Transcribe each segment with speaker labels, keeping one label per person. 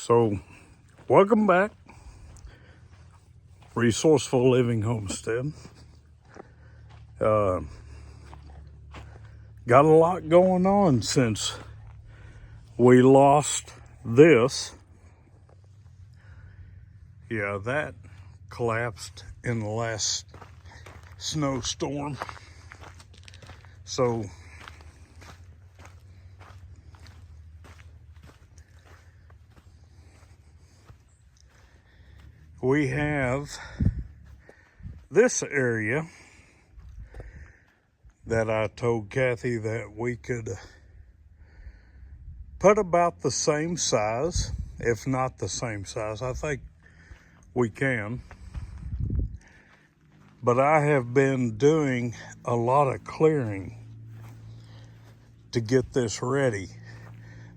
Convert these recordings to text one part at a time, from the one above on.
Speaker 1: So, welcome back, Resourceful Living Homestead. Got a lot going on since we lost this. Yeah, that collapsed in the last snowstorm. So, we have this area that I told Kathy that we could put about the same size, if not the same size. I think we can. But I have been doing a lot of clearing to get this ready.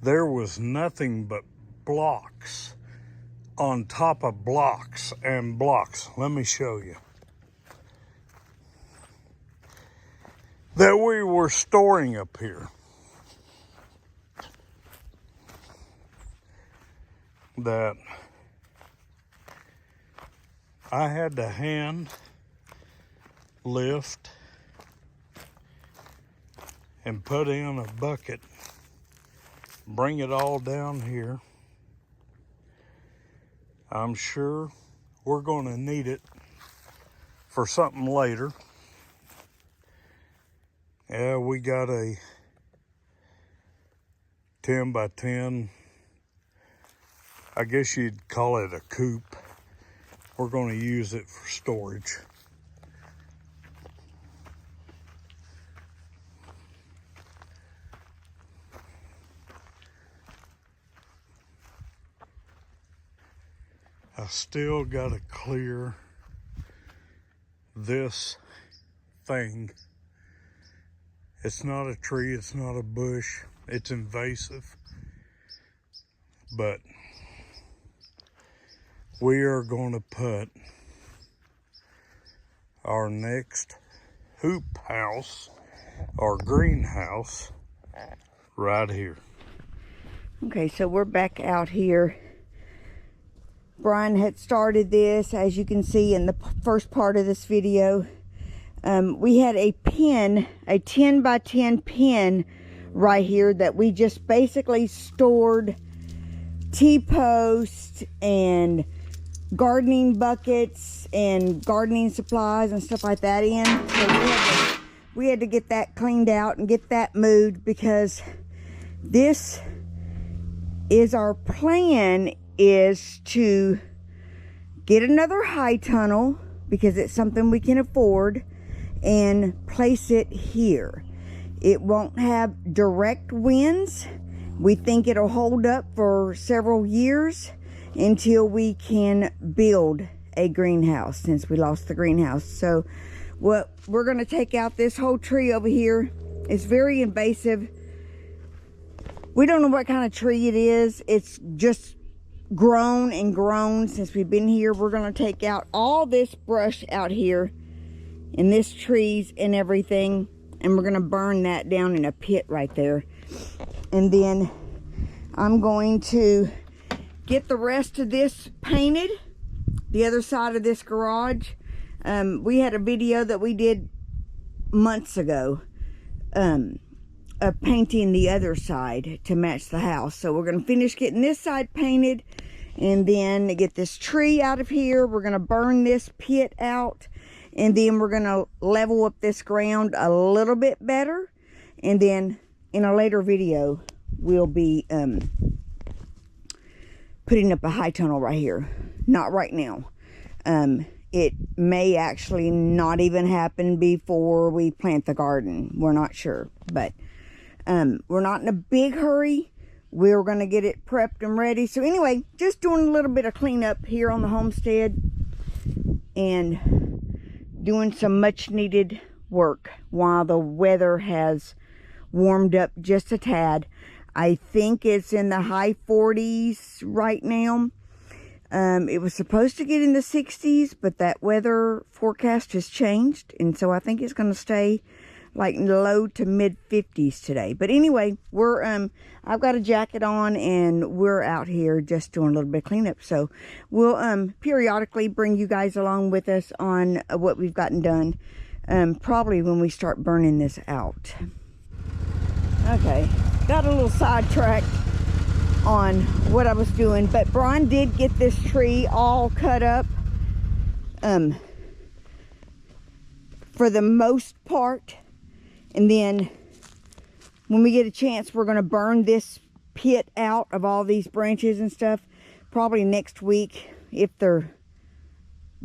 Speaker 1: There was nothing but blocks on top of blocks and blocks. Let me show you. That we were storing up here. That I had to hand lift and put in a bucket, bring it all down here. I'm sure we're going to need it for something later. Yeah, we got a 10 by 10, I guess you'd call it a coop. We're going to use it for storage. I still got to clear this thing. It's not a tree, it's not a bush, it's invasive. But we are going to put our next hoop house or greenhouse right here.
Speaker 2: Okay, so we're back out here. Brian had started this, as you can see in the first part of this video. We had a pin, a 10 by 10 pin right here that we just basically stored T-posts and gardening buckets and gardening supplies and stuff like that in. So we had to get that cleaned out and get that moved, because this is our plan, is to get another high tunnel, because it's something we can afford, and place it here. It won't have direct winds. We think it'll hold up for several years until we can build a greenhouse, since we lost the greenhouse. So what we're going to take out this whole tree over here. It's very invasive. We don't know what kind of tree it is. It's just grown and grown since we've been here. We're going to take out all this brush out here and this trees and everything, and we're going to burn that down in a pit right there. And then I'm going to get the rest of this painted, the other side of this garage. We had a video that we did months ago of painting the other side to match the house. So we're going to finish getting this side painted, and then get this tree out of here. We're going to burn this pit out, and then we're going to level up this ground a little bit better. And then in a later video, we'll be putting up a high tunnel right here. Not right now. It may actually not even happen before we plant the garden. We're not sure, but we're not in a big hurry. We're going to get it prepped and ready. So anyway, just doing a little bit of cleanup here on the homestead and doing some much needed work while the weather has warmed up just a tad. I think it's in the high 40s right now. It was supposed to get in the 60s, but that weather forecast has changed, and so I think it's going to stay like low to mid 50s today. But anyway, we're I've got a jacket on and we're out here just doing a little bit of cleanup. So we'll periodically bring you guys along with us on what we've gotten done, probably when we start burning this out. Okay, got a little sidetracked on what I was doing, but Brian did get this tree all cut up for the most part. And then when we get a chance, we're going to burn this pit out of all these branches and stuff probably next week, if they're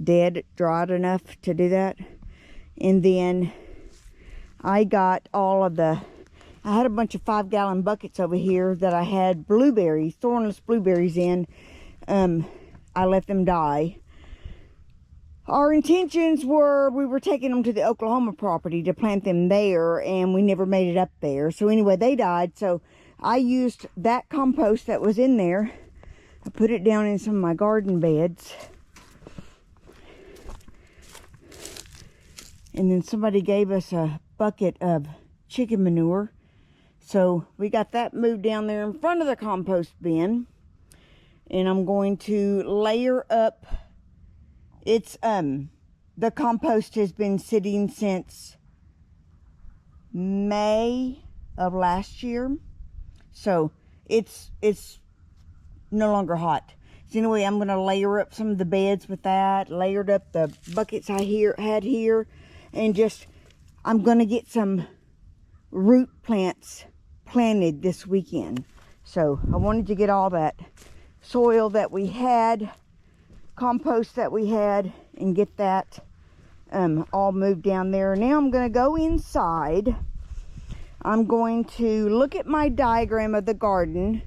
Speaker 2: dead, dried enough to do that. And then I got all of the, I had a bunch of 5-gallon buckets over here that I had blueberries, thornless blueberries in. I let them die. Our intentions were, we were taking them to the Oklahoma property to plant them there, and we never made it up there. So anyway, they died. So I used that compost that was in there. I put it down in some of my garden beds. And then somebody gave us a bucket of chicken manure. So we got that moved down there in front of the compost bin. And I'm going to layer up. It's, the compost has been sitting since May of last year. So it's no longer hot. So anyway, I'm going to layer up some of the beds with that. Layered up the buckets I had here. And just, I'm going to get some root plants planted this weekend. So I wanted to get all that soil that we had, compost that we had, and get that all moved down there. Now I'm going to go inside. I'm going to look at my diagram of the garden,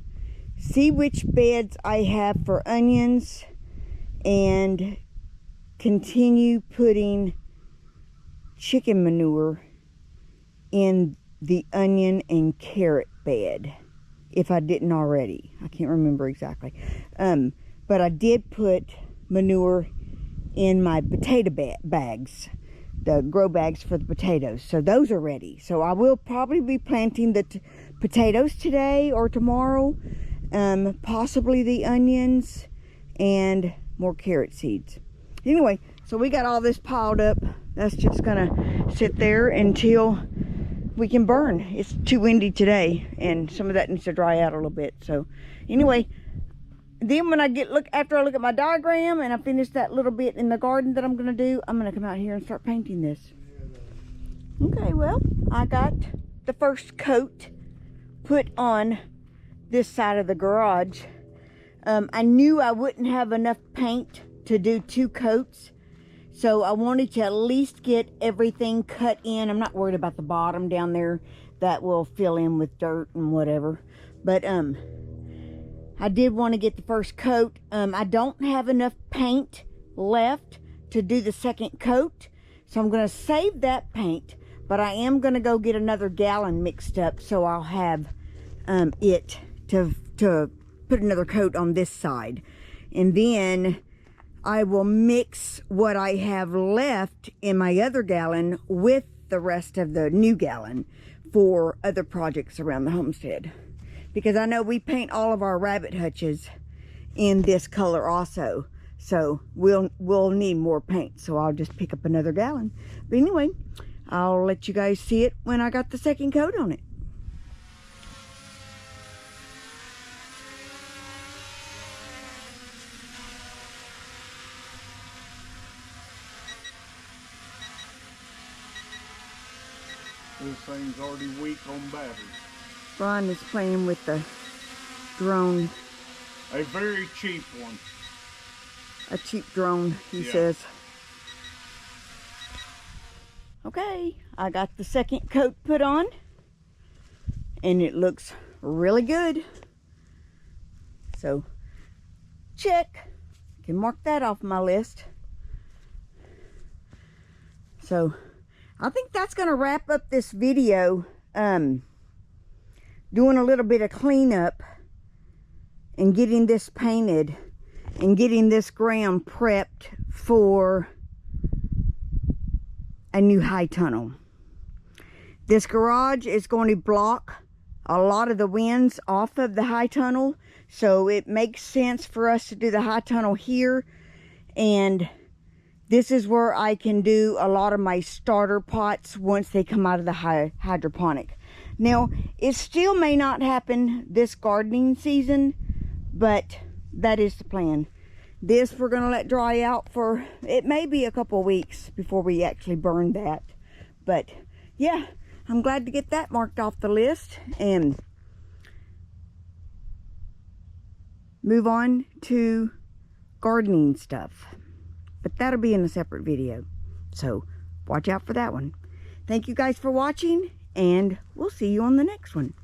Speaker 2: see which beds I have for onions, and continue putting chicken manure in the onion and carrot bed, if I didn't already. I can't remember exactly. But I did put manure in my potato bags, the grow bags for the potatoes. So those are ready. So I will probably be planting the potatoes today or tomorrow, possibly the onions and more carrot seeds. Anyway, so we got all this piled up. That's just gonna sit there until we can burn. It's too windy today, and some of that needs to dry out a little bit. So anyway, then when I after I look at my diagram and I finish that little bit in the garden that I'm gonna do, I'm gonna come out here and start painting this. Okay, well, I got the first coat put on this side of the garage. I knew I wouldn't have enough paint to do 2 coats, so I wanted to at least get everything cut in. I'm not worried about the bottom down there. That will fill in with dirt and whatever. But I did want to get the first coat. I don't have enough paint left to do the second coat, so I'm going to save that paint. But I am going to go get another gallon mixed up, so I'll have it to put another coat on this side. And then I will mix what I have left in my other gallon with the rest of the new gallon for other projects around the homestead. Because I know we paint all of our rabbit hutches in this color also. So we'll need more paint. So I'll just pick up another gallon. But anyway, I'll let you guys see it when I got the second coat on it.
Speaker 1: This thing's already weak on battery.
Speaker 2: Brian is playing with the drone.
Speaker 1: A very cheap one.
Speaker 2: A cheap drone, he says. Okay, I got the second coat put on, and it looks really good. So, check. I can mark that off my list. So, I think that's going to wrap up this video. Doing a little bit of cleanup and getting this painted and getting this ground prepped for a new high tunnel. This garage is going to block a lot of the winds off of the high tunnel, so it makes sense for us to do the high tunnel here. And this is where I can do a lot of my starter pots once they come out of the hydroponic. Now, it still may not happen this gardening season, but that is the plan. This we're going to let dry out for, it may be a couple of weeks before we actually burn that. But yeah, I'm glad to get that marked off the list and move on to gardening stuff. But that'll be in a separate video, so watch out for that one. Thank you guys for watching, and we'll see you on the next one.